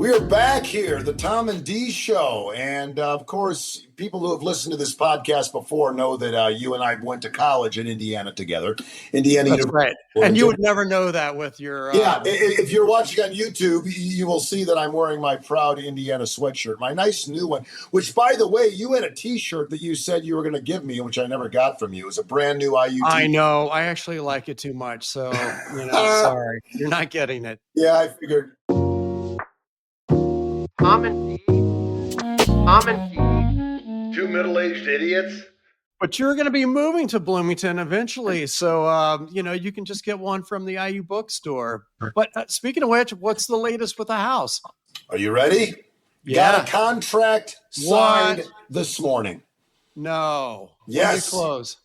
We're back here, the Tom and Dee Show. And of course, people who have listened to this podcast before know that you and I went to college in Indiana together. Indiana That's University. right. And you would never know that with your... Yeah, if you're watching on YouTube, you will see that I'm wearing my proud Indiana sweatshirt, my nice new one, which, by the way, you had a T-shirt that you said you were going to give me, which I never got from you. It was a brand new IU T-shirt. I know. I actually like it too much. So, sorry. You're not getting it. Yeah, I figured. Tom and Dee. Two middle-aged idiots. But you're going to be moving to Bloomington eventually. So, you can just get one from the IU bookstore. But speaking of which, what's the latest with the house? Are you ready? Yeah. Got a contract signed this morning. No. Yes. When do you close?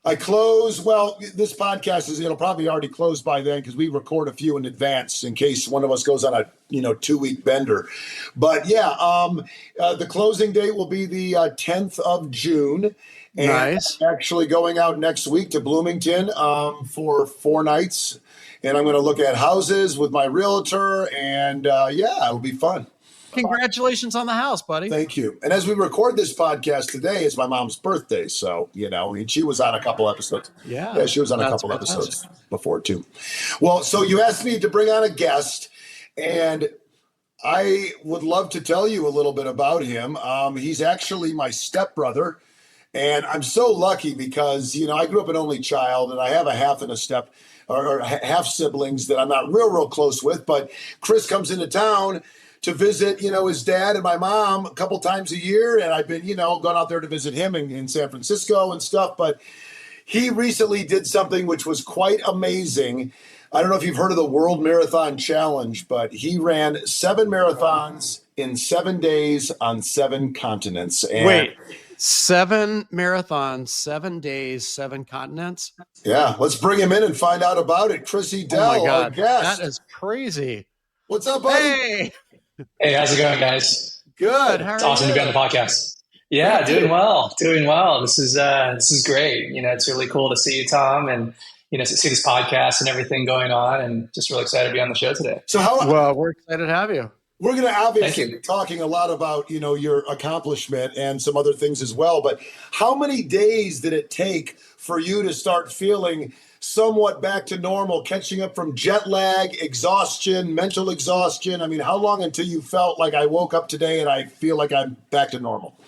I close. Well, this podcast it'll probably already close by then because we record a few in advance in case one of us goes on a 2-week bender. But yeah, the closing date will be the 10th of June. And nice. I'm actually going out next week to Bloomington for 4 nights, and I'm going to look at houses with my realtor, and it'll be fun. Congratulations on the house, buddy. Thank you. And as we record this podcast today, it's my mom's birthday. So, and she was on a couple episodes. Yeah, she was on a couple episodes before too. Well, so you asked me to bring on a guest, and I would love to tell you a little bit about him. He's actually my stepbrother, and I'm so lucky because, I grew up an only child, and I have a half and a step or half siblings that I'm not real close with. But Chris comes into town to visit, his dad and my mom a couple times a year. And I've been, gone out there to visit him in San Francisco and stuff. But he recently did something which was quite amazing. I don't know if you've heard of the World Marathon Challenge, but he ran 7 marathons in 7 days on 7 continents. And wait, 7 marathons, 7 days, 7 continents? Yeah, let's bring him in and find out about it. Chris Edell, oh my God, our guest. that is crazy. What's up, buddy? Hey, how's it going, guys? Good. It's awesome to be on the podcast. Yeah, doing well. This is great. It's really cool to see you, Tom, and to see this podcast and everything going on, and just really excited to be on the show today. So well, we're excited to have you. We're going to obviously be talking a lot about, your accomplishment and some other things as well. But how many days did it take for you to start feeling somewhat back to normal, catching up from jet lag, exhaustion, mental exhaustion? I mean, how long until you felt like I woke up today and I feel like I'm back to normal?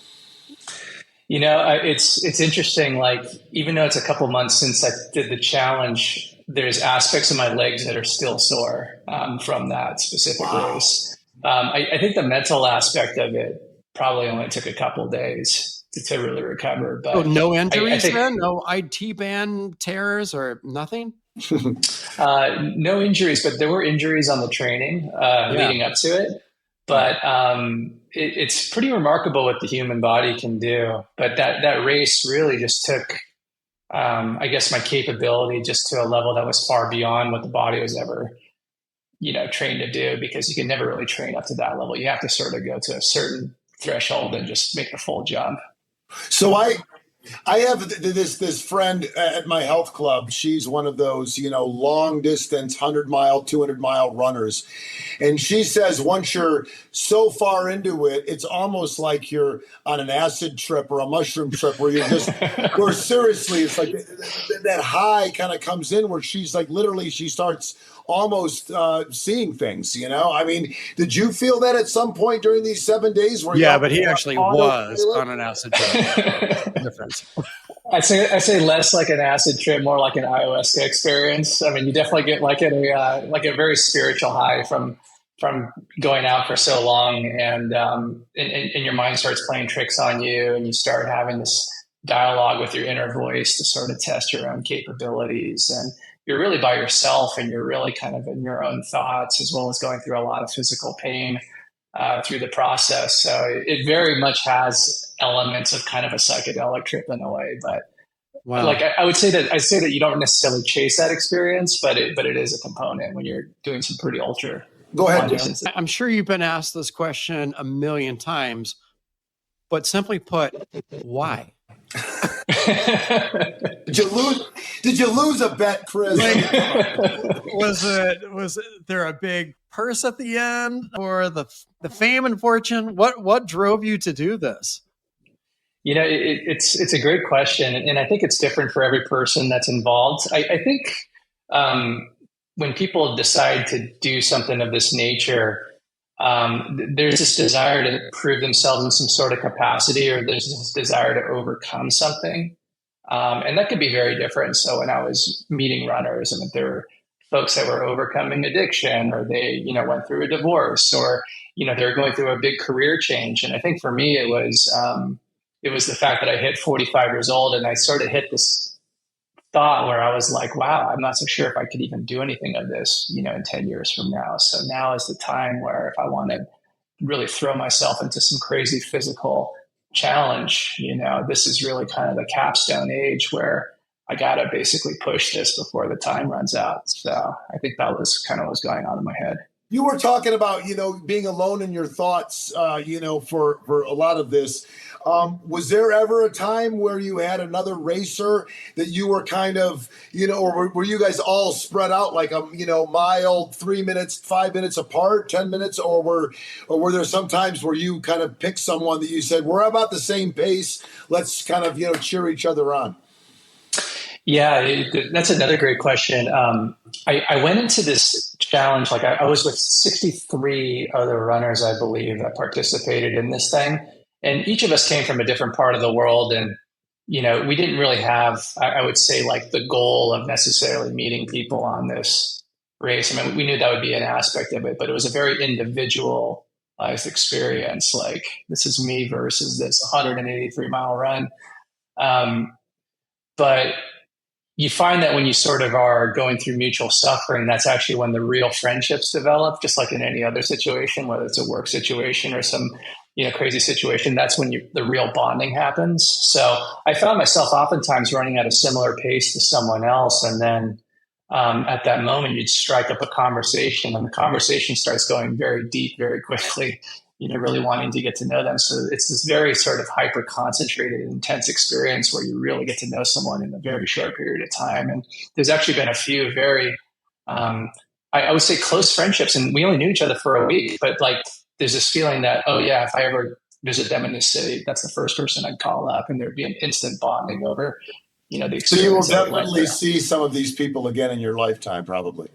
It's interesting. Like, even though it's a couple months since I did the challenge, there's aspects of my legs that are still sore from that specific race. I think the mental aspect of it probably only took a couple of days to really recover. But no injuries then? No IT band tears or nothing? No injuries, but there were injuries on the training leading up to it. But it's pretty remarkable what the human body can do. But that race really just took, I guess, my capability just to a level that was far beyond what the body was ever trained to do, because you can never really train up to that level. You have to sort of go to a certain threshold and just make the full jump. So I have this friend at my health club. She's one of those, long distance, 100-mile, 200-mile runners. And she says once you're so far into it, it's almost like you're on an acid trip or a mushroom trip where you're just, where seriously, it's like that high kind of comes in where she's like, literally, she starts almost seeing things, I mean, did you feel that at some point during these 7 days? Yeah, but he actually was on an acid trip. Difference. I say less like an acid trip, more like an ayahuasca experience. I mean, you definitely get like a very spiritual high from going out for so long, and your mind starts playing tricks on you, and you start having this dialogue with your inner voice to sort of test your own capabilities, and you're really by yourself, and you're really kind of in your own thoughts, as well as going through a lot of physical pain through the process. So it very much has elements of kind of a psychedelic trip in a way. But like I would say that you don't necessarily chase that experience, but it is a component when you're doing some pretty ultra. Go ahead. I'm sure you've been asked this question a million times, but simply put, why? Did you lose a bet, Chris? Was there a big purse at the end, or the fame and fortune? What drove you to do this? It's a great question, and I think it's different for every person that's involved. I think when people decide to do something of this nature, there's this desire to prove themselves in some sort of capacity, or there's this desire to overcome something. And that could be very different. So when I was meeting runners, and if there were folks that were overcoming addiction, or they, went through a divorce, or, they were going through a big career change. And I think for me, it was the fact that I hit 45 years old, and I sort of hit this thought where I was like, wow, I'm not so sure if I could even do anything of this, in 10 years from now. So now is the time where if I want to really throw myself into some crazy physical challenge, this is really kind of the capstone age where I got to basically push this before the time runs out. So I think that was kind of what's going on in my head. You were talking about, being alone in your thoughts, for a lot of this. Was there ever a time where you had another racer that you were kind of, or were you guys all spread out like a, mile, 3 minutes, 5 minutes apart, 10 minutes, or were there some times where you kind of picked someone that you said, we're about the same pace, let's kind of, cheer each other on? Yeah, that's another great question. I went into this challenge, like I was with 63 other runners, I believe, that participated in this thing. And each of us came from a different part of the world. And, we didn't really have, I would say, like the goal of necessarily meeting people on this race. I mean, we knew that would be an aspect of it, but it was a very individualized experience. Like, this is me versus this 183-mile run. But you find that when you sort of are going through mutual suffering, that's actually when the real friendships develop, just like in any other situation, whether it's a work situation or some, crazy situation. That's when the real bonding happens. So I found myself oftentimes running at a similar pace to someone else. And then at that moment, you'd strike up a conversation, and the conversation starts going very deep, very quickly, really wanting to get to know them. So it's this very sort of hyper concentrated, intense experience where you really get to know someone in a very short period of time. And there's actually been a few very, I would say, close friendships, and we only knew each other for a week, but like, there's this feeling that, oh yeah, if I ever visit them in this city, that's the first person I'd call up, and there'd be an instant bonding over, the experience. So you will definitely see some of these people again in your lifetime, probably.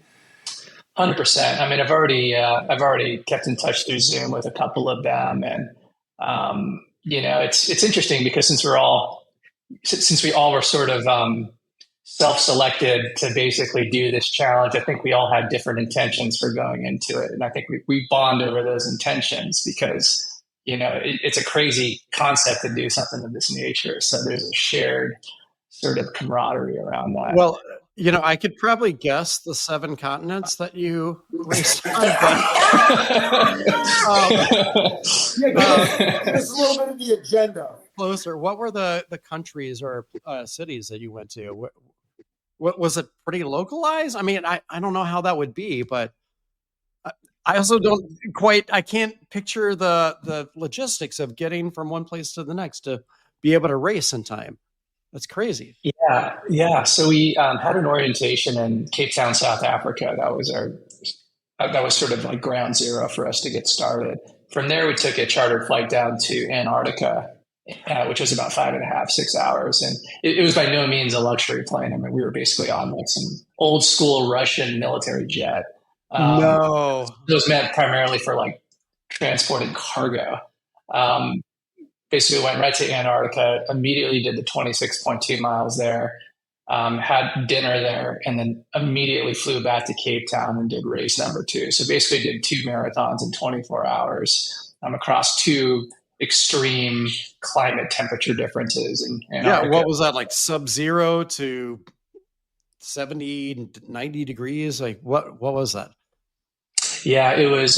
100%. I mean, I've already kept in touch through Zoom with a couple of them, and it's interesting because since we all were sort of self-selected to basically do this challenge, I think we all had different intentions for going into it, and I think we bond over those intentions because it's a crazy concept to do something of this nature. So there's a shared sort of camaraderie around that. Well, I could probably guess the 7 continents that you raced on. Give us a little bit of the agenda. Closer. What were the countries or cities that you went to? What was it pretty localized? I mean, I don't know how that would be, but I also I can't picture the logistics of getting from one place to the next to be able to race in time. That's crazy. Yeah. So we had an orientation in Cape Town, South Africa. That was sort of like ground zero for us to get started. From there, we took a chartered flight down to Antarctica, which was about 5.5, 6 hours. And it was by no means a luxury plane. I mean, we were basically on like some old school Russian military jet. No. It was meant primarily for like transporting cargo. Basically went right to Antarctica, immediately did the 26.2 miles there, had dinner there, and then immediately flew back to Cape Town and did race number 2. So basically did 2 marathons in 24 hours across 2 extreme climate temperature differences in Antarctica. Yeah, what was that, like sub-zero to 70, 90 degrees? Like what was that? Yeah, it was,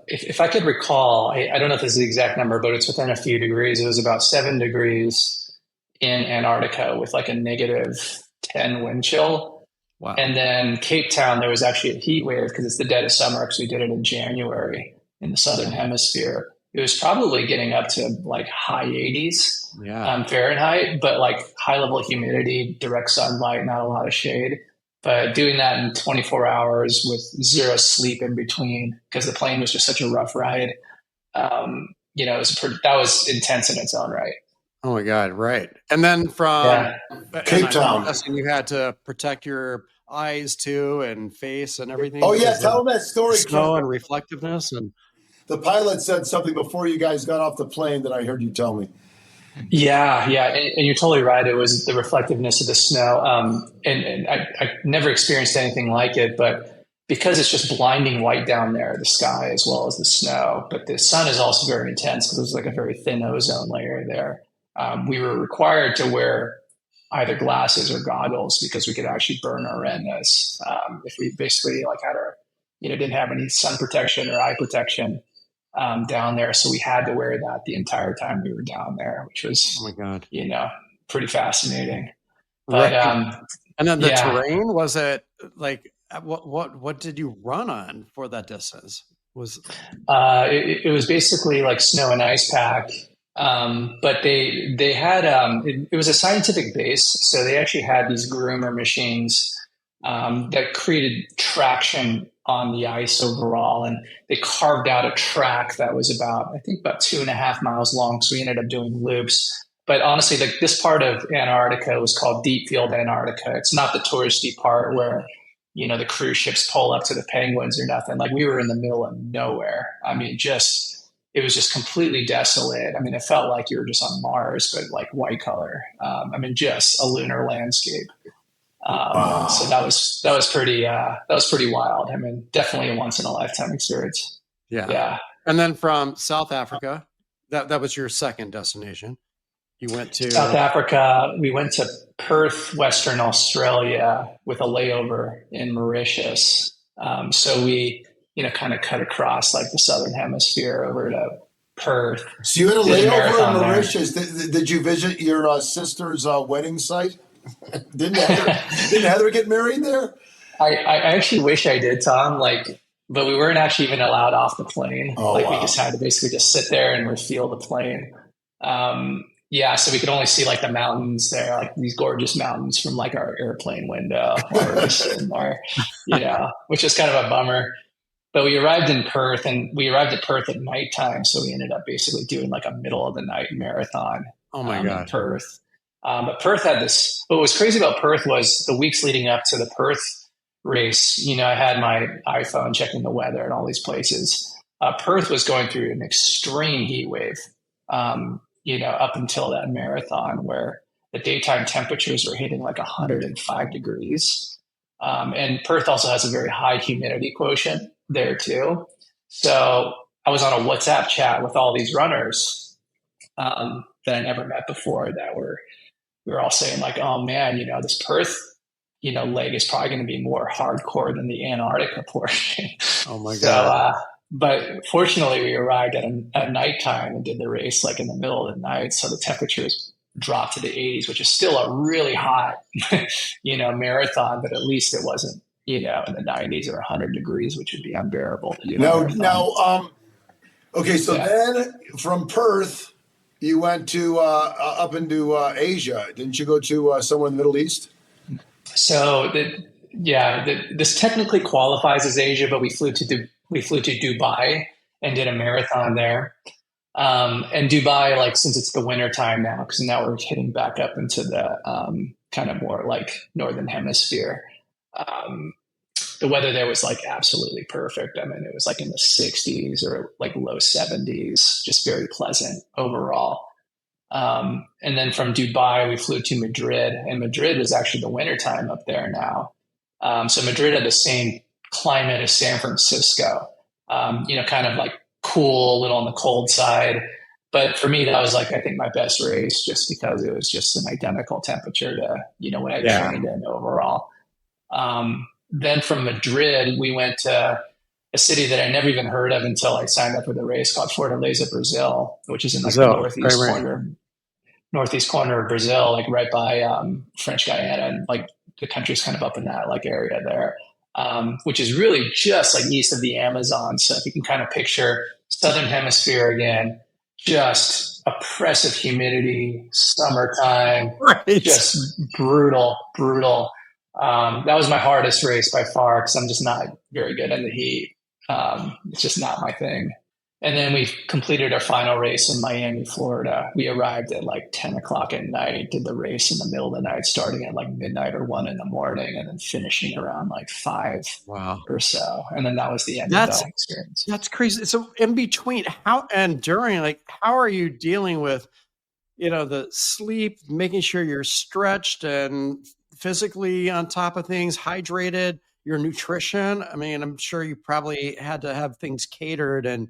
if I could recall, I don't know if this is the exact number, but it's within a few degrees. It was about 7 degrees in Antarctica with like a -10 wind chill. Wow. And then Cape Town, there was actually a heat wave because it's the dead of summer because we did it in January in the Southern Hemisphere. it was probably getting up to like high 80s Yeah. Fahrenheit, but like high level humidity, direct sunlight, not a lot of shade. But doing that in 24 hours with zero sleep in between, because the plane was just such a rough ride. That was intense in its own right. Oh my God. Right. And then Yeah. and Cape I'm Town. guessing you had to protect your eyes too and face and everything. Oh yeah, because tell of them that story, snow Ken. and reflectiveness. And The pilot said something before you guys got off the plane that I heard you tell me. Yeah, and you're totally right. It was the reflectiveness of the snow, and I never experienced anything like it. But because it's just blinding white down there, the sky as well as the snow. But the sun is also very intense because there's like a very thin ozone layer there. We were required to wear either glasses or goggles because we could actually burn our retinas if we basically like had our, didn't have any sun protection or eye protection down there. So we had to wear that the entire time we were down there, which oh my was, God. pretty fascinating. But Right. And then the yeah, terrain, was it like what did you run on for that distance? it was basically like snow and ice pack. But they had it was a scientific base, so they actually had these groomer machines that created traction on the ice overall, and they carved out a track that was about, I think, about 2.5 miles long. So we ended up doing loops. But honestly, this part of Antarctica was called Deep Field Antarctica. It's not the touristy part where the cruise ships pull up to the penguins or nothing. Like we were in the middle of nowhere. I mean, it was just completely desolate. I mean, it felt like you were just on Mars, but like white color. I mean, just a lunar landscape. So Wow. that was pretty wild. I mean, definitely a once in a lifetime experience. Yeah. Yeah. And then from South Africa, that was your second destination. You went South to Africa, we went to Perth, Western Australia with a layover in Mauritius. So we, kind of cut across like the Southern Hemisphere over to Perth, So you had a did a layover in marathon there. Mauritius. Did you visit your sister's wedding site? Didn't Heather get married there? I actually wish I did, Tom. But we weren't actually even allowed off the plane. Oh Like we just wow. had to basically just sit there and refuel the plane. Yeah, so we could only see like the mountains there, like these gorgeous mountains from like our airplane window while we were sitting there, which is kind of a bummer. But we arrived in Perth, and we arrived at Perth at nighttime, so we ended up basically doing like a middle of the night marathon oh my in God. Perth. But Perth had this. What was crazy about Perth was the weeks leading up to the Perth race. I had my iPhone checking the weather in all these places. Perth was going through an extreme heat wave. Up until that marathon, where the daytime temperatures were hitting like 105 degrees. And Perth also has a very high humidity quotient there too. So I was on a WhatsApp chat with all these runners that I never met before we were all saying like, oh man, this Perth, leg is probably going to be more hardcore than the Antarctica portion. Oh my So, God. but fortunately we arrived at nighttime and did the race like in the middle of the night. So the temperatures dropped to the 80s, which is still a really hot, marathon, but at least it wasn't, in the 90s or 100 degrees, which would be unbearable to do a No, marathon. now, okay. So Yeah. then from Perth, you went to up into Asia. Didn't you go to somewhere in the Middle East? So this technically qualifies as Asia, but we flew to Dubai and did a marathon there. And Dubai, like since it's the winter time now, because now we're hitting back up into the kind of more like northern hemisphere. The weather there was like absolutely perfect. I mean, it was like in the 60s or like low 70s, just very pleasant overall. And then from Dubai, we flew to Madrid, and Madrid was actually the wintertime up there now. So Madrid had the same climate as San Francisco, kind of like cool, a little on the cold side. But for me, that was like, I think my best race just because it was just an identical temperature to, what I Yeah. trained in overall. Then from Madrid, we went to a city that I never even heard of until I signed up for the race called Fortaleza, Brazil, which is in like the So great. northeast corner of Brazil, like right by French Guiana, and like the country's kind of up in that like area there, which is really just like east of the Amazon. So if you can kind of picture Southern Hemisphere again, just oppressive humidity, summertime, Right. just brutal, brutal. That was my hardest race by far because I'm just not very good in the heat. It's just not my thing. And then we completed our final race in Miami, Florida. We arrived at like 10 o'clock at night, did the race in the middle of the night, starting at like midnight or 1 in the morning, and then finishing around like 5 Wow. or so. And then that was the end of That's that experience. that's crazy. So in between, how and during, like, how are you dealing with, the sleep, making sure you're stretched and physically on top of things, hydrated, your nutrition? I mean, I'm sure you probably had to have things catered and,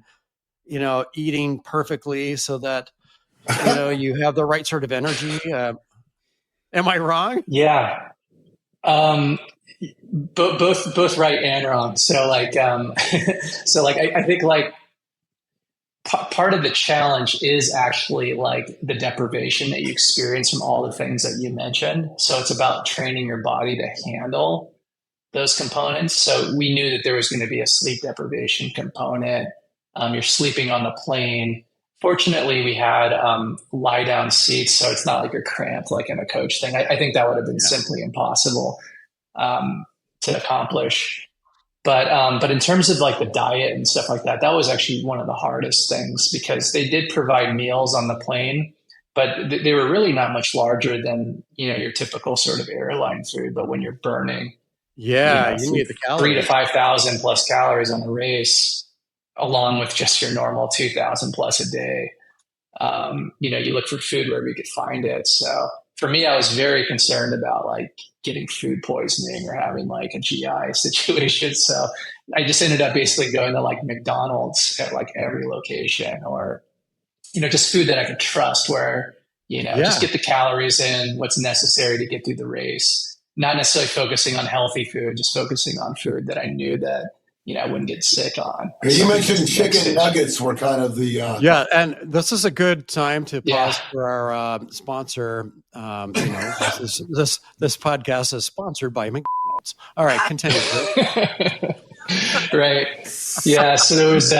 eating perfectly so that, you have the right sort of energy. Am I wrong? Yeah. Both right and wrong. So like, I think like part of the challenge is actually like the deprivation that you experience from all the things that you mentioned. So it's about training your body to handle those components. So we knew that there was going to be a sleep deprivation component. You're sleeping on the plane. Fortunately, we had lie down seats, so it's not like you're cramped like in a coach thing. I think that would have been simply impossible to accomplish. But in terms of like the diet and stuff like that, that was actually one of the hardest things because they did provide meals on the plane, but they were really not much larger than your typical sort of airline food. But when you're burning, Yeah, you need the 3 to calories. 5,000 plus calories on a race, along with just your normal 2,000 plus a day, you look for food wherever you could find it. So for me, I was very concerned about like getting food poisoning or having like a GI situation. So I just ended up basically going to like McDonald's at like every location or, just food that I could trust where, just get the calories in, what's necessary to get through the race. Not necessarily focusing on healthy food, just focusing on food that I knew that, I wouldn't get sick on. You mentioned chicken nuggets were kind of the Yeah, and this is a good time to pause for our sponsor. This podcast is sponsored by McDonald's. All right, continue. Right. Yeah. So there was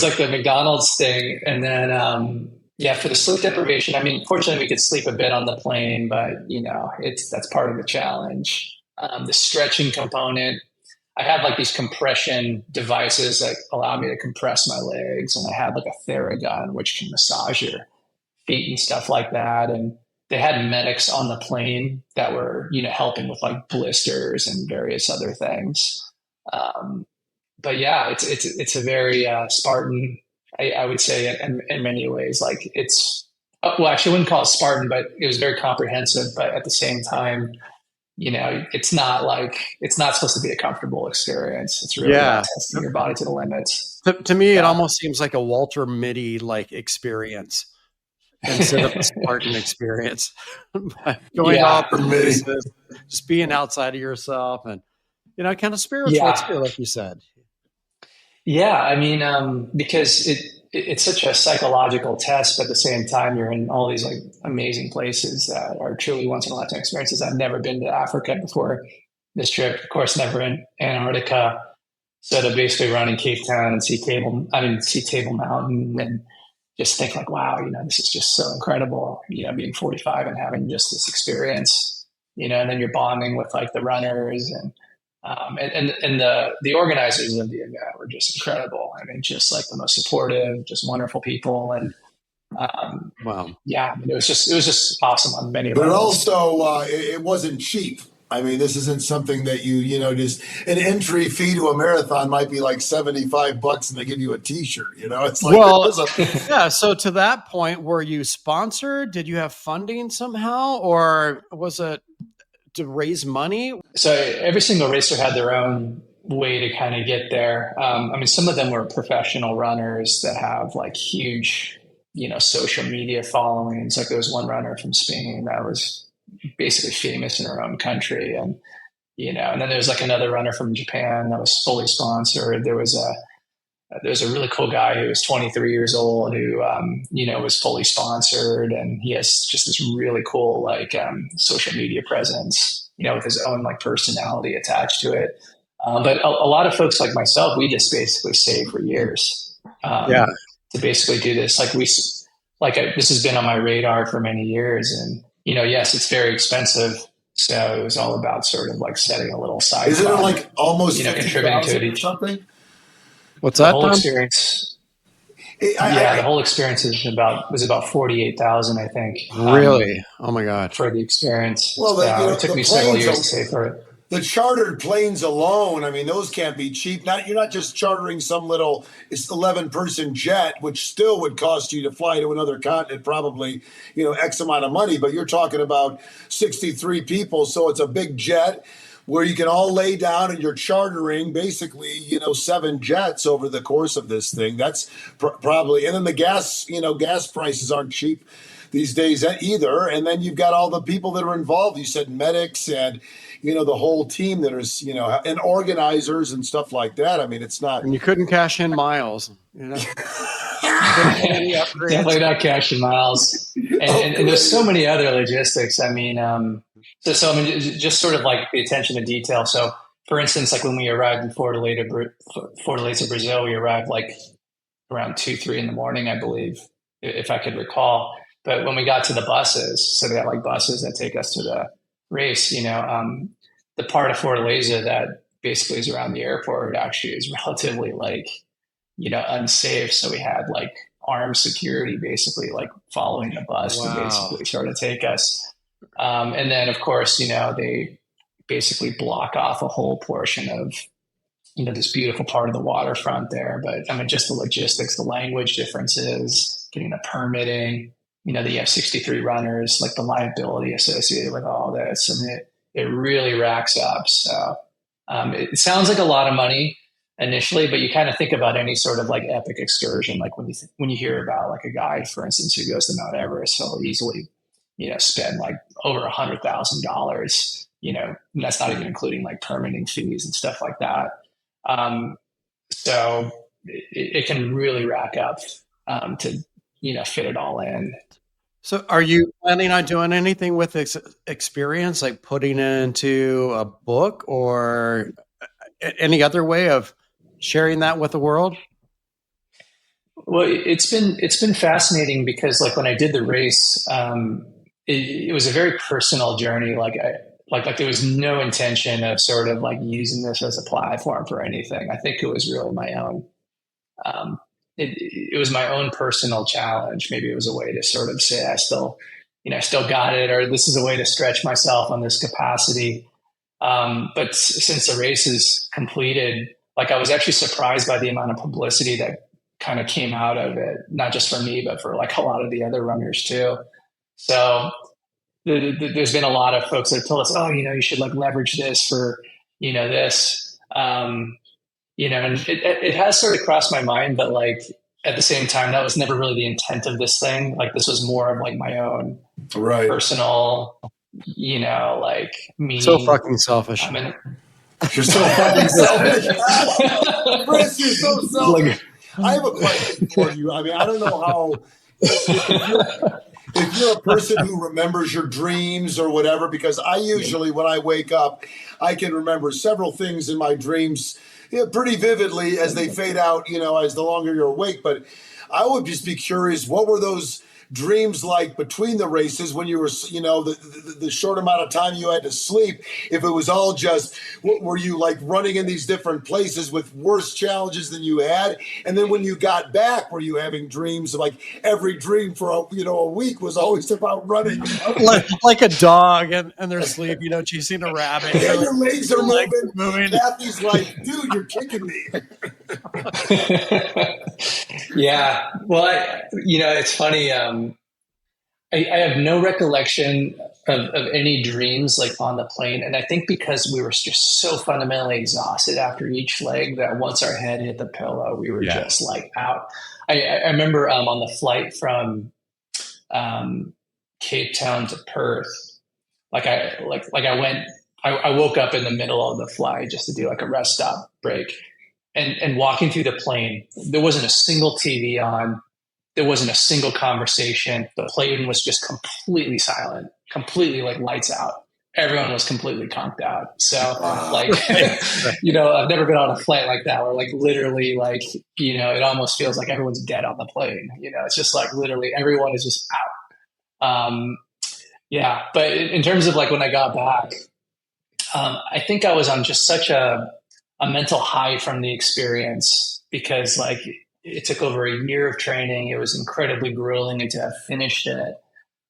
like the McDonald's thing, and then for the sleep deprivation. I mean, fortunately, we could sleep a bit on the plane, but that's part of the challenge. The stretching component. I had like these compression devices that allow me to compress my legs, and I had like a Theragun, which can massage your feet and stuff like that. And they had medics on the plane that were, helping with like blisters and various other things. But yeah, it's a very Spartan, I would say, in many ways. Like well, actually, I wouldn't call it Spartan, but it was very comprehensive. But at the same time, it's not supposed to be a comfortable experience. It's really about testing your body to the limits. To me, it almost seems like a Walter Mitty like experience instead of a Spartan experience. Going off the places, just being outside of yourself, and kind of spiritual too, like you said. Yeah, I mean, because it's such a psychological test, but at the same time, you're in all these like amazing places that are truly once in a lifetime experiences. I've never been to Africa before this trip, of course, never in Antarctica. So to basically run in Cape Town and see Table Mountain and just think like, wow, this is just so incredible, being 45 and having just this experience, and then you're bonding with like the runners and the organizers of the event were just incredible. I mean, just like the most supportive, just wonderful people. And wow. Yeah, it was just awesome on many levels. But also, it wasn't cheap. I mean, this isn't something that just an entry fee to a marathon might be like $75 and they give you a t-shirt, it's like, yeah. So to that point, were you sponsored? Did you have funding somehow, or was it to raise money? So every single racer had their own way to kind of get there. I mean, some of them were professional runners that have like huge, social media followings. Like there was one runner from Spain that was basically famous in her own country. And, and then there's like another runner from Japan that was fully sponsored. There was a really cool guy who was 23 years old who, was fully sponsored, and he has just this really cool, like, social media presence, with his own like personality attached to it. But a lot of folks like myself, we just basically saved for years. Yeah. to basically do this. This has been on my radar for many years, and yes, it's very expensive. So it was all about sort of like setting a little side Isn't it fund, like almost contributing to it 50,000 or each. something? What's The that, whole Tom? experience, the I, whole experience was about 48,000, I think, Really? Oh my God. for the experience. well, So it took the me several planes, years to save for it. the chartered planes alone, I mean, those can't be cheap. You're not just chartering some little 11-person jet, which still would cost you to fly to another continent, probably, X amount of money, but you're talking about 63 people. So it's a big jet where you can all lay down and you're chartering basically, 7 jets over the course of this thing. That's probably, and then the gas prices aren't cheap these days either. And then you've got all the people that are involved. You said medics and, the whole team that is, and organizers and stuff like that. I mean, it's not. And you couldn't cash in miles. Definitely not cash and miles. And there's so many other logistics. I mean, just sort of like the attention to detail. So, for instance, like when we arrived in Fortaleza, Brazil, we arrived like around 2, 3 in the morning, I believe, if I could recall. But when we got to the buses, so they got like buses that take us to the race, the part of Fortaleza that basically is around the airport actually is relatively like, unsafe. So we had like armed security basically like following the bus to basically sort of take us. And then of course, they basically block off a whole portion of, this beautiful part of the waterfront there. But I mean, just the logistics, the language differences, getting the permitting, the F-63 runners, like the liability associated with all this. I mean, it really racks up. So it sounds like a lot of money initially, but you kind of think about any sort of like epic excursion, like when you hear about like a guy, for instance, who goes to Mount Everest, he'll easily, spend like over $100,000. And that's not even including like permitting fees and stuff like that. So it can really rack up to fit it all in. So are you planning on doing anything with this experience, like putting it into a book or any other way of sharing that with the world? Well, it's been fascinating because like when I did the race, it was a very personal journey. Like there was no intention of sort of like using this as a platform for anything. I think it was really my own. It was my own personal challenge. Maybe it was a way to sort of say I still got it, or this is a way to stretch myself on this capacity. But since the race is completed, like I was actually surprised by the amount of publicity that kind of came out of it, not just for me, but for like a lot of the other runners too. So there's been a lot of folks that have told us, oh, you should like leverage this for, this, and it has sort of crossed my mind, but like at the same time, that was never really the intent of this thing. Like this was more of like my own personal, like me. So fucking selfish. You're so fucking selfish. Chris, you're so selfish. I have a question for you. I mean, I don't know how, if you're a person who remembers your dreams or whatever, because I usually, when I wake up, I can remember several things in my dreams pretty vividly as they fade out, as the longer you're awake. But I would just be curious, what were those dreams like between the races when you were, the short amount of time you had to sleep? If it was all just, were you like running in these different places with worse challenges than you had? And then when you got back, were you having dreams like every dream for a week was always about running? like a dog and they're asleep, chasing a rabbit. Yeah, your legs are moving. Kathy's like, dude, you're kicking me. Yeah. Well, it's funny. I have no recollection of any dreams like on the plane. And I think because we were just so fundamentally exhausted after each leg that once our head hit the pillow, we were just like out. I remember on the flight from Cape Town to Perth, I woke up in the middle of the flight just to do like a rest stop break. And walking through the plane, there wasn't a single TV on. There wasn't a single conversation. The plane was just completely silent, completely like lights out. everyone was completely conked out. So Wow. like, I've never been on a flight like that where like literally like, it almost feels like everyone's dead on the plane. It's just like literally everyone is just out. Yeah. But in terms of like when I got back, I think I was on just such a mental high from the experience because like it took over a year of training. It was incredibly grueling, and to have finished it,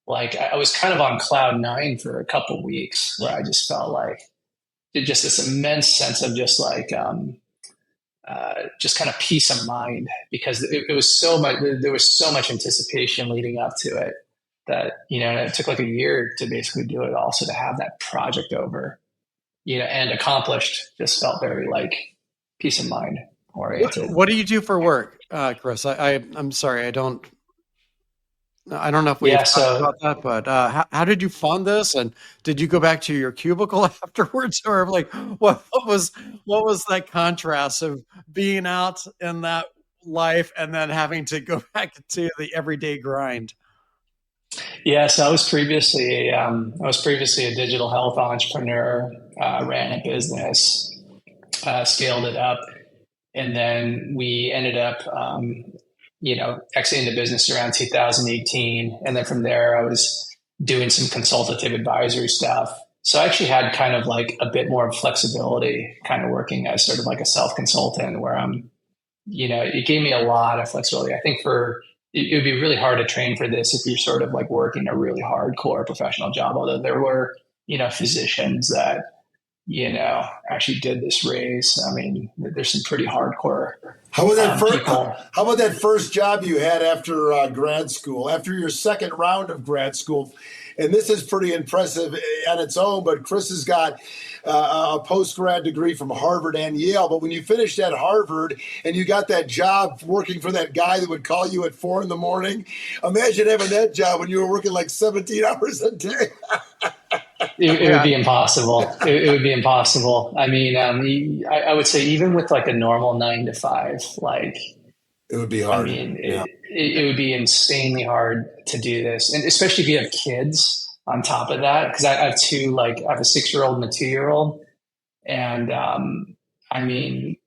like I was kind of on cloud nine for a couple of weeks where I just felt like just this immense sense of just like just kind of peace of mind because it was so much. There was so much anticipation leading up to it that it took like a year to basically do it all. So to have that project over, and accomplished, just felt very like peace of mind oriented. What do you do for work, Chris? I'm sorry, I don't know if we've talked about that, but how did you fund this? And did you go back to your cubicle afterwards, or like what was that contrast of being out in that life and then having to go back to the everyday grind? Yeah, so I was previously a digital health entrepreneur, ran a business, scaled it up, and then we ended up exiting the business around 2018. And then from there, I was doing some consultative advisory stuff. So I actually had kind of like a bit more flexibility, kind of working as sort of like a self-consultant where it gave me a lot of flexibility. I think it would be really hard to train for this if you're sort of like working a really hardcore professional job, although there were, physicians that, actually did this race. I mean, there's some pretty hardcore How about that first? people. How about that first job you had after grad school? After your second round of grad school, and this is pretty impressive on its own. But Chris has got a post grad degree from Harvard and Yale. But when you finished at Harvard and you got that job working for that guy that would call you at 4 a.m, imagine having that job when you were working like 17 hours a day. It would be impossible. It would be impossible. I mean, I would say even with like a normal 9 to 5, like it would be hard. I mean, it would be insanely hard to do this, and especially if you have kids on top of that. Because I have two, like I have a 6-year-old and a 2-year-old, and I mean,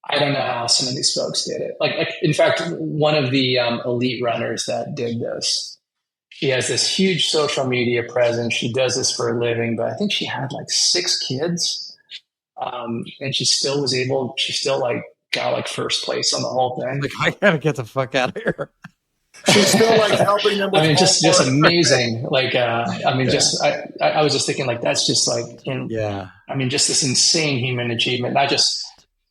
I don't know how some of these folks did it. Like in fact, one of the elite runners that did this. She has this huge social media presence. She does this for a living, but I think she had like 6 kids. And she still like got like first place on the whole thing. Like, I gotta get the fuck out of here. She's still like helping them. I mean, just amazing. Like, I mean, I was just thinking like, that's just like, I mean, just this insane human achievement, not just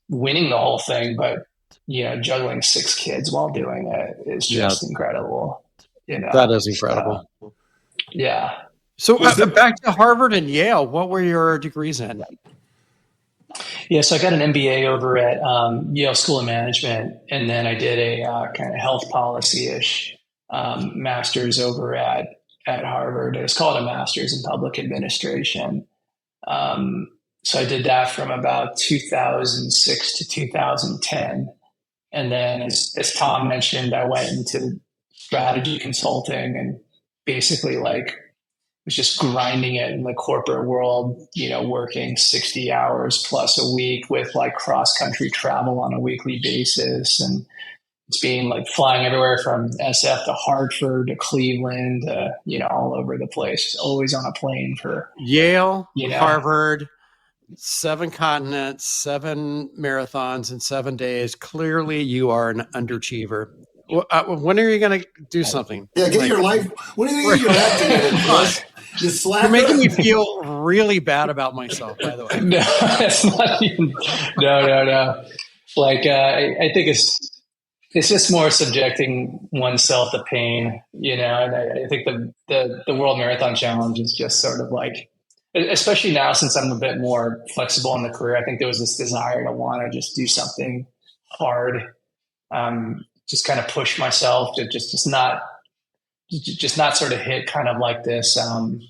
winning the whole thing, but, juggling 6 kids while doing it is just incredible. That is incredible. Yeah. So back to Harvard and Yale, what were your degrees in? Yeah, so I got an MBA over at Yale School of Management, and then I did a kind of health policy-ish master's over at Harvard. It was called a master's in public administration. So I did that from about 2006 to 2010. And then as Tom mentioned, I went into strategy consulting and basically like was just grinding it in the corporate world, working 60 hours plus a week with like cross country travel on a weekly basis. And it's being like flying everywhere from SF to Hartford to Cleveland, all over the place, always on a plane for Yale, Harvard, 7 continents, 7 marathons in 7 days. Clearly you are an underachiever. When are you going to do something? Yeah, get your life. When do you think you're acting? You're making me feel really bad about myself, by the way. No, that's not even. No. Like I think it's just more subjecting oneself to pain, And I think the World Marathon Challenge is just sort of like, especially now since I'm a bit more flexible in the career. I think there was this desire to want to just do something hard. Just kind of push myself to just not sort of hit kind of like this. I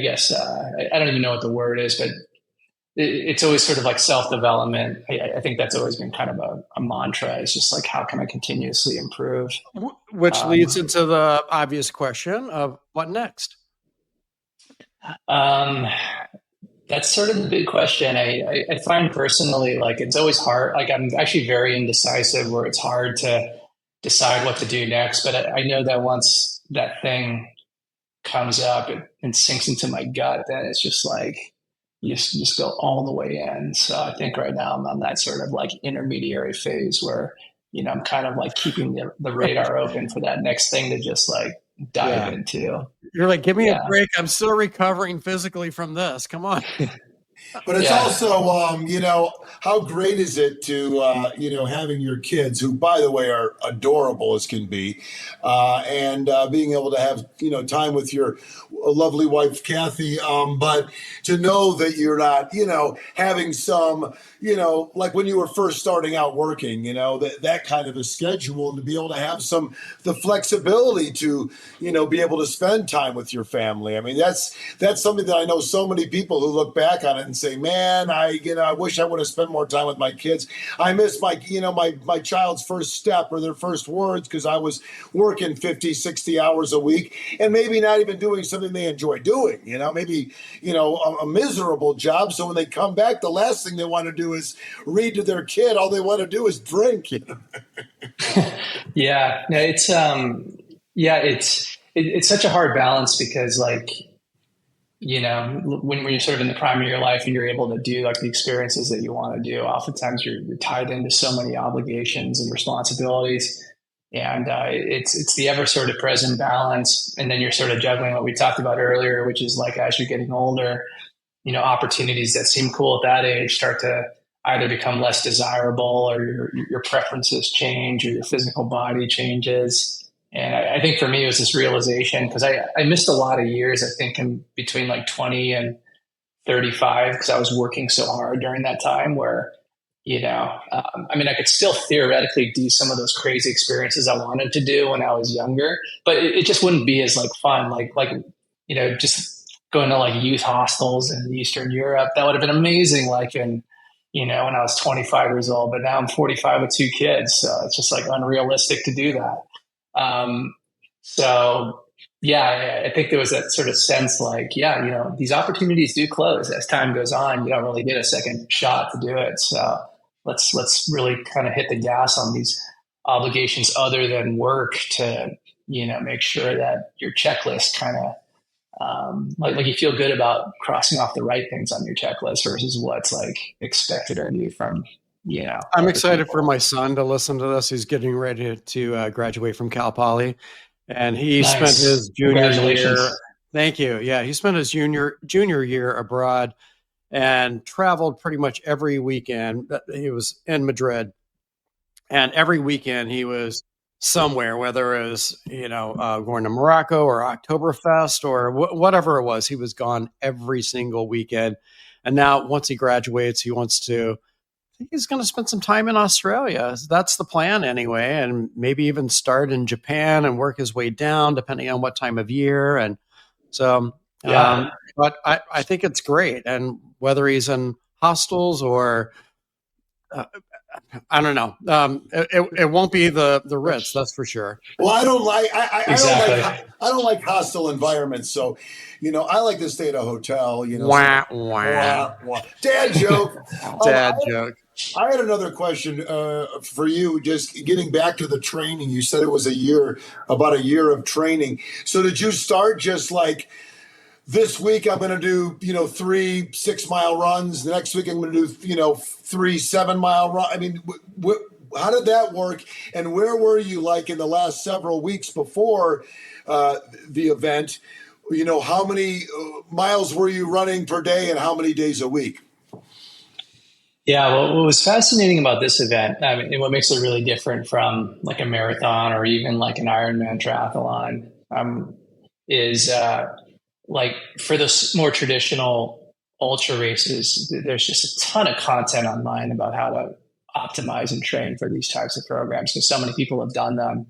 guess I don't even know what the word is, but it's always sort of like self-development. I think that's always been kind of a mantra. It's just like, how can I continuously improve? Which leads into the obvious question of what next? Um, that's sort of the big question. I find personally, like, it's always hard. Like, I'm actually very indecisive where it's hard to decide what to do next. But I know that once that thing comes up and sinks into my gut, then it's just like you just go all the way in. So I think right now I'm on that sort of like intermediary phase where, I'm kind of like keeping the radar open for that next thing to just like dive Yeah. into. You're like, give me a Yeah. break. I'm still recovering physically from this. Come on. But it's Yeah. also, how great is it to, having your kids, who, by the way, are adorable as can be, and being able to have, time with your lovely wife, Kathy, but to know that you're not, having some, like when you were first starting out working, that kind of a schedule, and to be able to have the flexibility to, be able to spend time with your family. I mean, that's something that I know so many people who look back on it and say, man, I wish I would have spent more time with my kids. I miss my child's first step or their first words because I was working 50, 60 hours a week and maybe not even doing something they enjoy doing, maybe, a miserable job. So when they come back, the last thing they want to do is read to their kid. All they want to do is drink. Yeah. No, it's such a hard balance because like, when you're sort of in the prime of your life and you're able to do like the experiences that you want to do, oftentimes you're tied into so many obligations and responsibilities. And it's the ever sort of present balance. And then you're sort of juggling what we talked about earlier, which is like as you're getting older, opportunities that seem cool at that age start to either become less desirable or your preferences change or your physical body changes. And I think for me, it was this realization because I missed a lot of years, I think, in between like 20 and 35, because I was working so hard during that time where, I could still theoretically do some of those crazy experiences I wanted to do when I was younger, but it just wouldn't be as like fun, just going to like youth hostels in Eastern Europe. That would have been amazing, like when I was 25 years old, but now I'm 45 with two kids. So it's just like unrealistic to do that. Um, so yeah, I think there was that sort of sense like, these opportunities do close as time goes on. You don't really get a second shot to do it. So let's really kind of hit the gas on these obligations other than work to, make sure that your checklist kind of, like you feel good about crossing off the right things on your checklist versus what's like expected of you from, I'm other excited people. for my son to listen to this. He's getting ready to graduate from Cal Poly, and he spent Nice. his junior year. Congratulations. Thank you. Yeah, he spent his junior year abroad and traveled pretty much every weekend. He was in Madrid, and every weekend he was somewhere, whether it was going to Morocco or Oktoberfest or whatever it was. He was gone every single weekend, and now once he graduates, he wants to. I think he's going to spend some time in Australia. That's the plan anyway, and maybe even start in Japan and work his way down, depending on what time of year. And so, Yeah. but I think it's great. And whether he's in hostels or uh, I don't know, it won't be the Ritz, that's for sure. Well, I don't like Exactly. I don't like hostile environments. So, I like to stay at a hotel. Wah, wah. Dad joke. Dad joke. I had another question for you. Just getting back to the training, you said it was about a year of training. So, did you start just like this week? I'm going to do 3 6-mile runs. The next week I'm going to do 3 7-mile runs. I mean, how did that work? And where were you like in the last several weeks before the event? How many miles were you running per day and how many days a week? Yeah, well, what was fascinating about this event, and what makes it really different from like a marathon or even like an Ironman triathlon, is like for those more traditional ultra races, there's just a ton of content online about how to optimize and train for these types of programs because so many people have done them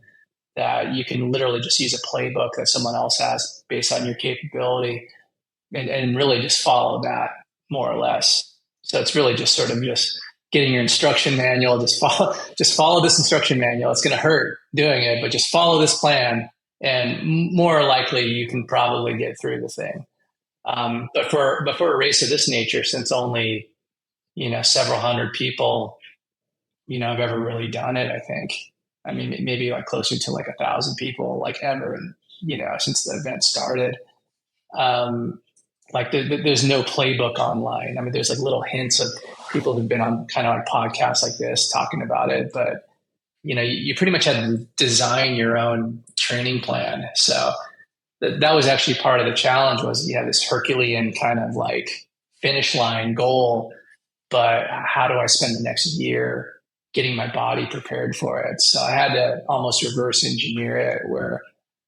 that you can literally just use a playbook that someone else has based on your capability and really just follow that more or less. So it's really just sort of just getting your instruction manual, just follow this instruction manual. It's going to hurt doing it, but just follow this plan and more likely you can probably get through the thing. But for a race of this nature, since only, several hundred people, have ever really done it, I think. I mean, maybe like closer to like 1,000 people, like ever, since the event started. Um, like there's no playbook online. I mean, there's like little hints of people who've been on kind of on podcasts like this talking about it, but you pretty much had to design your own training plan. So that was actually part of the challenge, was you have this Herculean kind of like finish line goal, but how do I spend the next year getting my body prepared for it? So I had to almost reverse engineer it, where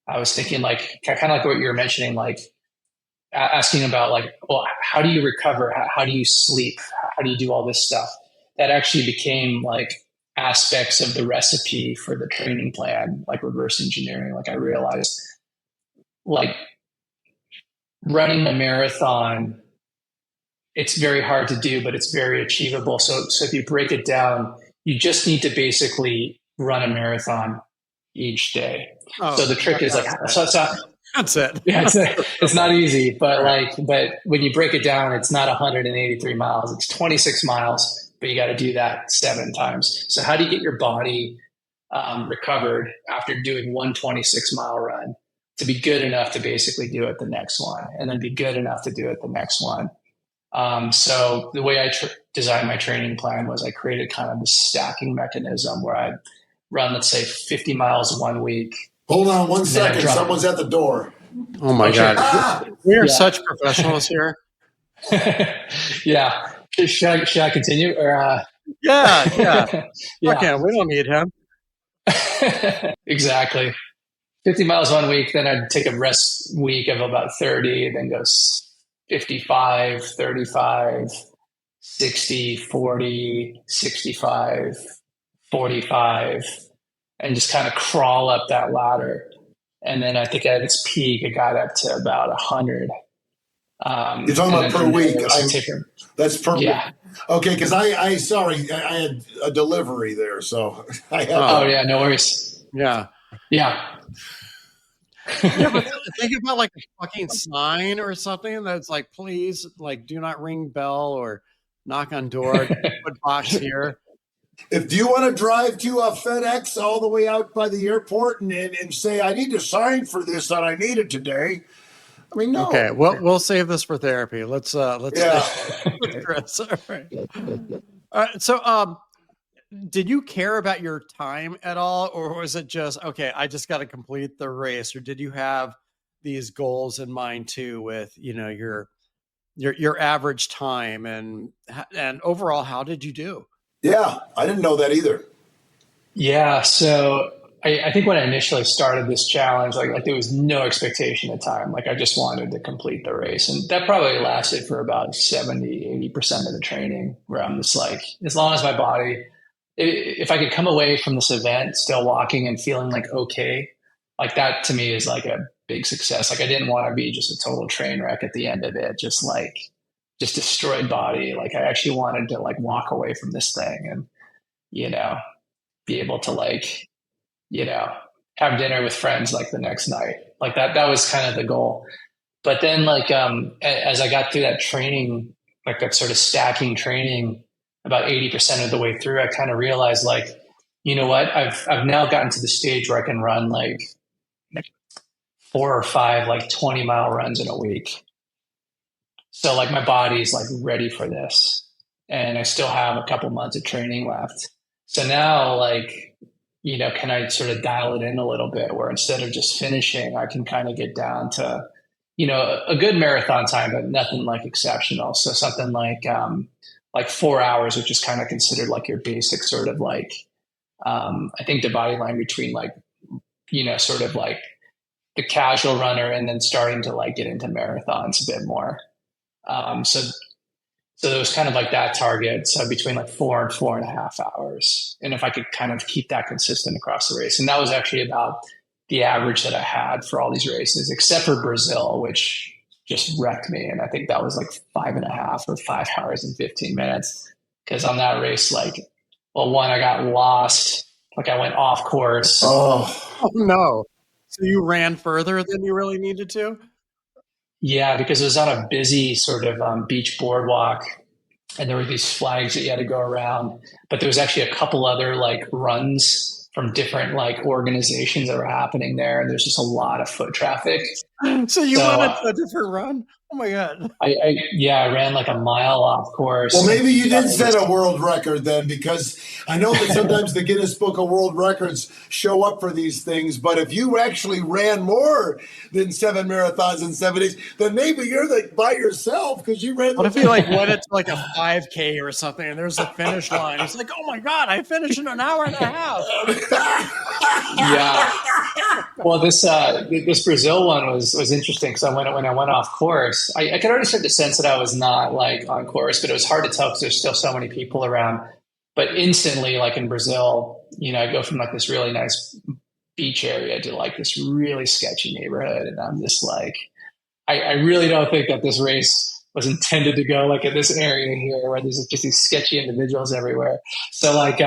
I was thinking like, kind of like what you were mentioning, like asking about like, well, how do you recover? How do you sleep? How do you do all this stuff? That actually became like aspects of the recipe for the training plan, like reverse engineering. Like I realized like running a marathon, it's very hard to do, but it's very achievable. So if you break it down, you just need to basically run a marathon each day. Oh, so the trick is like, that's it. Yeah, it's not easy, but but when you break it down, it's not 183 miles; it's 26 miles. But you got to do that 7 times. So how do you get your body recovered after doing one 26-mile run to be good enough to basically do it the next one, and then be good enough to do it the next one? So the way I designed my training plan was I created kind of this stacking mechanism where I'd run, let's say, 50 miles one week. Hold on one second. Someone's at the door. Oh my God. We are such professionals here. Yeah. Should I continue? Or Yeah. Okay, we don't need him. Exactly. 50 miles one week, then I'd take a rest week of about 30, then go 55, 35, 60, 40, 65, 45, and just kind of crawl up that ladder. And then I think at its peak, it got up to about 100. You're talking about per week. That's per week. Okay, because I had a delivery there, so I had. Yeah, no worries. Yeah. But think about like a fucking sign or something that's like, please, like, do not ring bell or knock on door. Put box here. If you want to drive to a FedEx all the way out by the airport and say, I need to sign for this and I need it today. I mean, no. Okay, we'll save this for therapy. Let's yeah. Chris. All right. So did you care about your time at all, or was it just, okay, I just got to complete the race? Or did you have these goals in mind too, with your average time and overall, how did you do? Yeah, I didn't know that either. Yeah, so I think when I initially started this challenge, like there was no expectation of time. Like I just wanted to complete the race, and that probably lasted for about 70-80% of the training, where I'm just like, as long as my body, if I could come away from this event still walking and feeling like okay, like that to me is like a big success. Like I didn't want to be just a total train wreck at the end of it, just destroyed body. Like I actually wanted to like walk away from this thing and be able to like have dinner with friends like the next night. Like that was kind of the goal. But then like as I got through that training, like that sort of stacking training, about 80% of the way through, I kind of realized like, you know what, I've now gotten to the stage where I can run like 4 or 5 like 20-mile runs in a week. So like my body's like ready for this, and I still have a couple months of training left. So now like, can I sort of dial it in a little bit, where instead of just finishing, I can kind of get down to, a good marathon time, but nothing like exceptional. So something like 4 hours, which is kind of considered like your basic sort of like, I think dividing line between like, sort of like the casual runner and then starting to like get into marathons a bit more. So there was kind of like that target. So between like 4 and 4.5 hours. And if I could kind of keep that consistent across the race. And that was actually about the average that I had for all these races, except for Brazil, which just wrecked me. And I think that was like 5.5 or 5 hours and 15 minutes. Because on that race, like, well, one, I got lost. Like I went off course. Oh no. So you ran further than you really needed to? Yeah, because it was on a busy sort of beach boardwalk, and there were these flags that you had to go around. But there was actually a couple other like runs from different like organizations that were happening there, and there's just a lot of foot traffic. So you So went into a different run? Oh my god! I ran like a mile off course. Well, maybe you did set a world record then, because I know that sometimes the Guinness Book of World Records show up for these things. But if you actually ran more than 7 marathons in 7 days, then maybe you're like by yourself because you ran. What if you like went into like a 5K or something, and there's a finish line? It's like, oh my god, I finished in an hour and a half. Yeah. Well, this Brazil one was interesting because when I went off course, I could already start to sense that I was not like on course, but it was hard to tell because there's still so many people around. But instantly, like in Brazil, I go from like this really nice beach area to like this really sketchy neighborhood, and I'm just like, I really don't think that this race was intended to go like in this area here where there's just these sketchy individuals everywhere. So like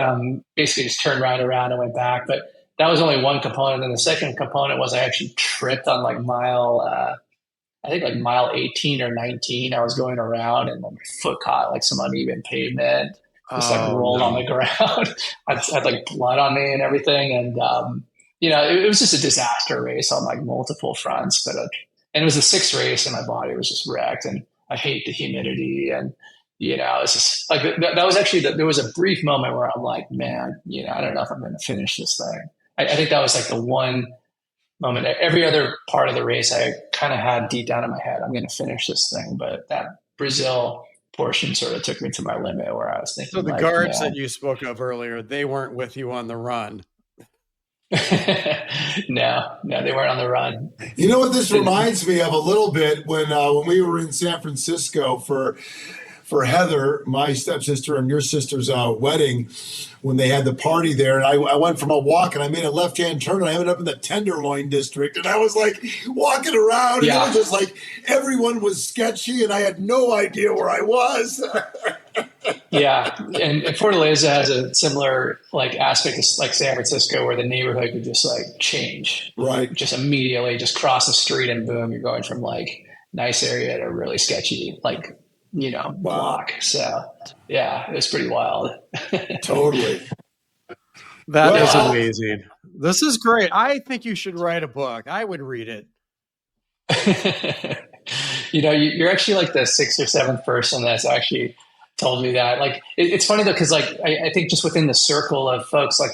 basically just turned right around and went back. But that was only one component. And the second component was I actually tripped on like I think like mile 18 or 19. I was going around and my foot caught like some uneven pavement, just like rolled on the ground. I had like blood on me and everything. And, it was just a disaster race on like multiple fronts. But and it was the sixth race and my body was just wrecked. And I hate the humidity. And, it's just like that was actually there was a brief moment where I'm like, man, I don't know if I'm going to finish this thing. I think that was like the one moment. Every other part of the race, I kind of had deep down in my head, I'm going to finish this thing. But that Brazil portion sort of took me to my limit where I was thinking. So the guards that you spoke of earlier, they weren't with you on the run. No, they weren't on the run. You know what this reminds me of a little bit when we were in San Francisco for Heather, my stepsister, and your sister's wedding, when they had the party there. And I went from a walk and I made a left-hand turn and I ended up in the Tenderloin district. And I was like walking around and it was just like everyone was sketchy and I had no idea where I was. Yeah. And Fortaleza has a similar like aspect like San Francisco where the neighborhood could just like change. Right. Just immediately just cross the street and boom, you're going from like nice area to really sketchy, like, block. So yeah, it was pretty wild. Totally. That is amazing. This is great. I think you should write a book. I would read it. You're actually like the sixth or seventh person that's actually told me that. Like, it's funny though, because like I think just within the circle of folks, like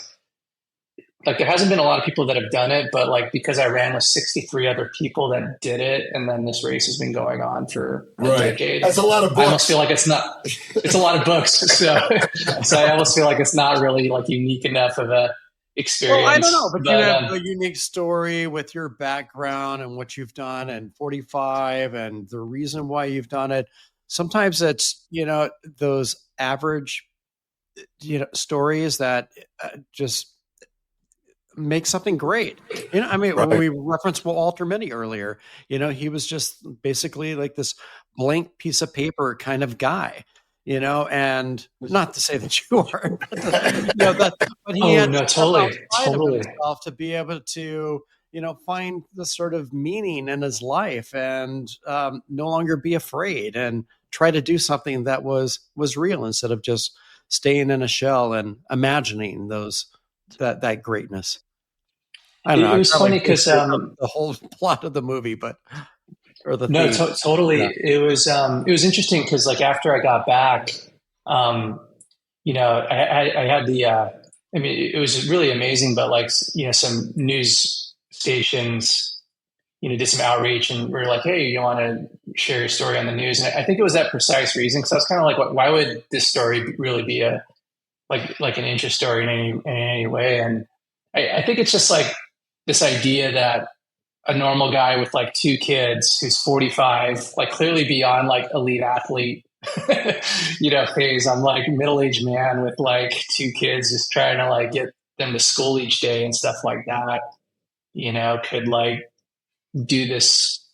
there hasn't been a lot of people that have done it, but like because I ran with 63 other people that did it, and then this race has been going on for a decade. That's a lot of books. I almost feel like it's a lot of books. So I almost feel like it's not really like unique enough of a experience. Well, I don't know, but you have a unique story with your background and what you've done and 45 and the reason why you've done it. Sometimes it's, those average, stories that just make something great. When we referenced Walter Mitty earlier, he was just basically like this blank piece of paper kind of guy, and not to say that you are, but he had totally himself to be able to, find the sort of meaning in his life and no longer be afraid and try to do something that was real instead of just staying in a shell and imagining that greatness. I don't know. It was funny because the whole plot of the movie, totally. Yeah. It was interesting because like after I got back, I had it was really amazing, but like, some news stations, did some outreach and we were like, hey, you want to share your story on the news? And I think it was that precise reason. Cause I was kind of like, why would this story really be like an interest story in any way? And I think it's just like this idea that a normal guy with like 2 kids who's 45, like clearly beyond like elite athlete, phase. I'm like middle-aged man with like 2 kids, just trying to like get them to school each day and stuff like that, could like do this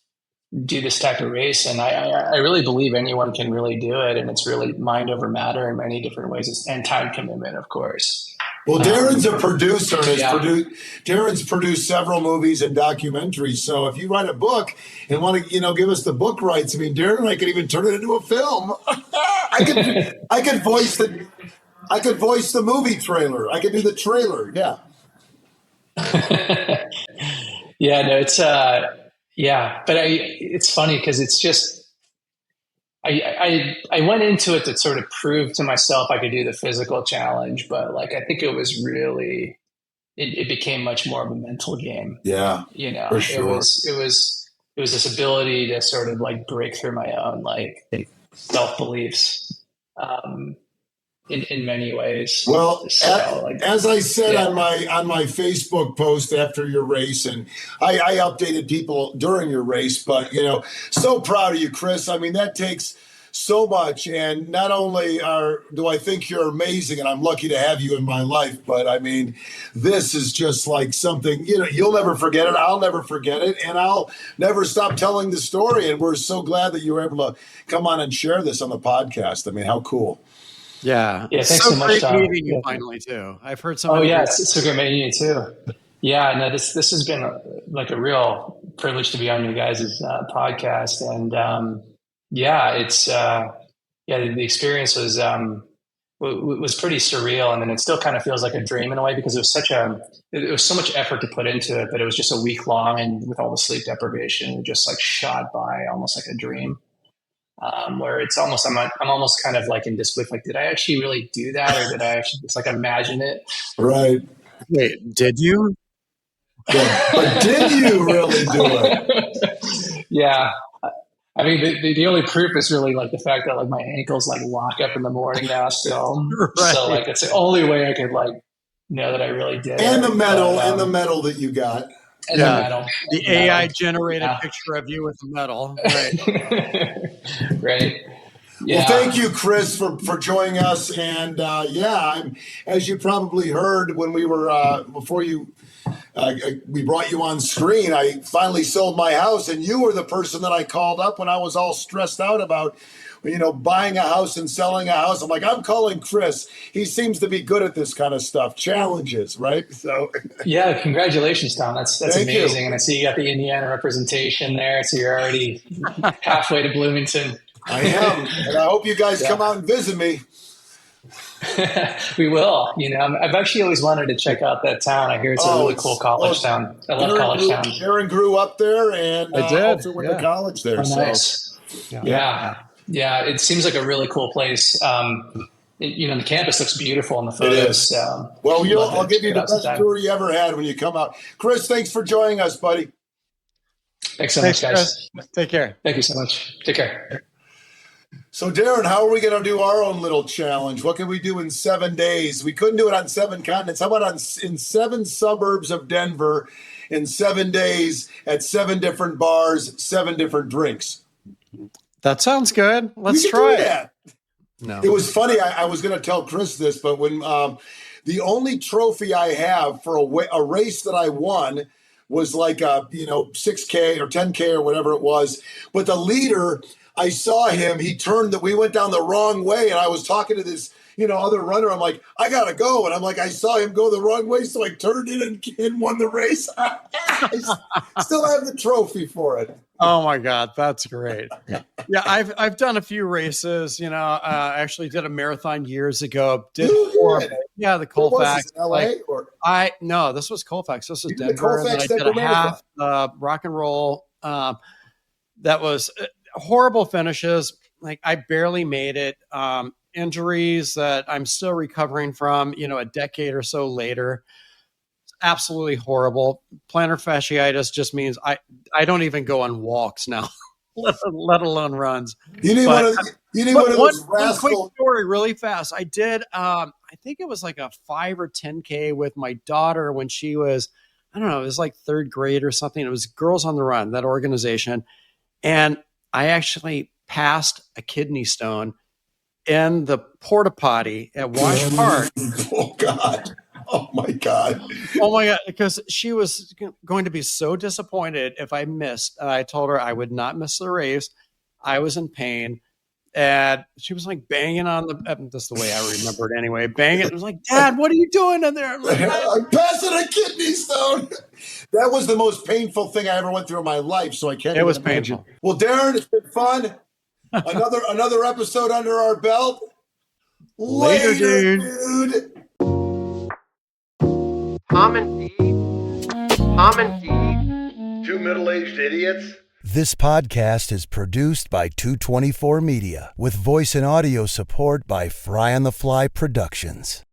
type of race. And I really believe anyone can really do it. And it's really mind over matter in many different ways, and time commitment, of course. Well, Darren's a producer and Yeah. Darren's produced several movies and documentaries. So if you write a book and want to, give us the book rights, I mean, Darren and I could even turn it into a film. I could voice the movie trailer. I could do the trailer. Yeah. Yeah, no, it's but it's funny because it's just I went into it to sort of prove to myself I could do the physical challenge, but like I think it was really it became much more of a mental game. Yeah, for sure. It was this ability to sort of like break through my own like self beliefs. In many ways. Well, so, as I said on my Facebook post after your race, and I updated people during your race, but so proud of you, Chris. I mean, that takes so much, and not only do I think you're amazing, and I'm lucky to have you in my life, but I mean, this is just like something you'll never forget it. I'll never forget it, and I'll never stop telling the story. And we're so glad that you were able to come on and share this on the podcast. I mean, how cool. Yeah. Thanks so much, Tom. Meeting you finally too. I've heard some. Oh yeah, it's so good meeting you too. Yeah, no, this has been like a real privilege to be on you guys' podcast, and it's the experience was pretty surreal, and then it still kind of feels like a dream in a way because it was so much effort to put into it, but it was just a week long, and with all the sleep deprivation, it just like shot by almost like a dream. Where it's almost I'm almost kind of like in disbelief, like did I actually really do that, or did I actually just like imagine it? Right. Wait, did you? Yeah, but did you really do it? Yeah. I mean, the only proof is really like the fact that like my ankles like lock up in the morning now still. Right. So like it's the only way I could like know that I really did. And the medal that you got. And the medal. The AI generated picture of you with the medal. Right. Right. Yeah. Well, thank you, Chris, for joining us. And as you probably heard when we were before we brought you on screen, I finally sold my house, and you were the person that I called up when I was all stressed out about buying a house and selling a house. I'm like, I'm calling Chris. He seems to be good at this kind of stuff, challenges, right? So yeah, congratulations, Tom. That's amazing. You. And I see you got the Indiana representation there, so you're already halfway to Bloomington. I am, and I hope you guys come out and visit me. We will. I've actually always wanted to check out that town. I hear it's a really cool college town. I love college towns. Aaron grew up there, and I did. Also went to college there. Oh, nice. So. Yeah, it seems like a really cool place. The campus looks beautiful in the photos. It is. I'll give you the best tour you ever had when you come out. Chris, thanks for joining us, buddy. Thanks so much, guys. Chris. Take care. Thank you so much. Take care. So, Darren, how are we going to do our own little challenge? What can we do in 7 days? We couldn't do it on 7 continents. How about in 7 suburbs of Denver in 7 days at 7 different bars, 7 different drinks? That sounds good. Let's try it. No. It was funny. I was going to tell Chris this, but when the only trophy I have for a race that I won was like a 6K or 10K or whatever it was. But the leader, I saw him. He turned we went down the wrong way, and I was talking to this other runner. I'm like, I gotta go, and I'm like, I saw him go the wrong way, so I turned in and won the race. I still have the trophy for it. Oh my God, that's great. Yeah, I've done a few races. I actually did a marathon years ago. Yeah, the Colfax. LA no, this was Colfax. This was Denver. And I did a half rock and roll. That was horrible finishes. Like I barely made it. Injuries that I'm still recovering from. A decade or so later. Absolutely horrible. Plantar fasciitis just means I don't even go on walks now, let alone runs. You need one of those one quick story really fast. I did I think it was like a 5 or 10K with my daughter when she was, I don't know, it was like 3rd grade or something. It was Girls on the Run, that organization. And I actually passed a kidney stone in the porta potty at Wash Park. Oh God. Oh my God. Oh my God. Because she was going to be so disappointed if I missed. I told her I would not miss the race. I was in pain. And she was like banging on the, that's the way I remember it anyway, banging. It was like, Dad, what are you doing in there? I'm like, I'm passing a kidney stone. That was the most painful thing I ever went through in my life. So I can't It even was imagine. painful. Well, Darren, it's been fun. Another episode under our belt. Later, dude. Tom and Dee. Two middle-aged idiots. This podcast is produced by 224 Media with voice and audio support by Fry on the Fly Productions.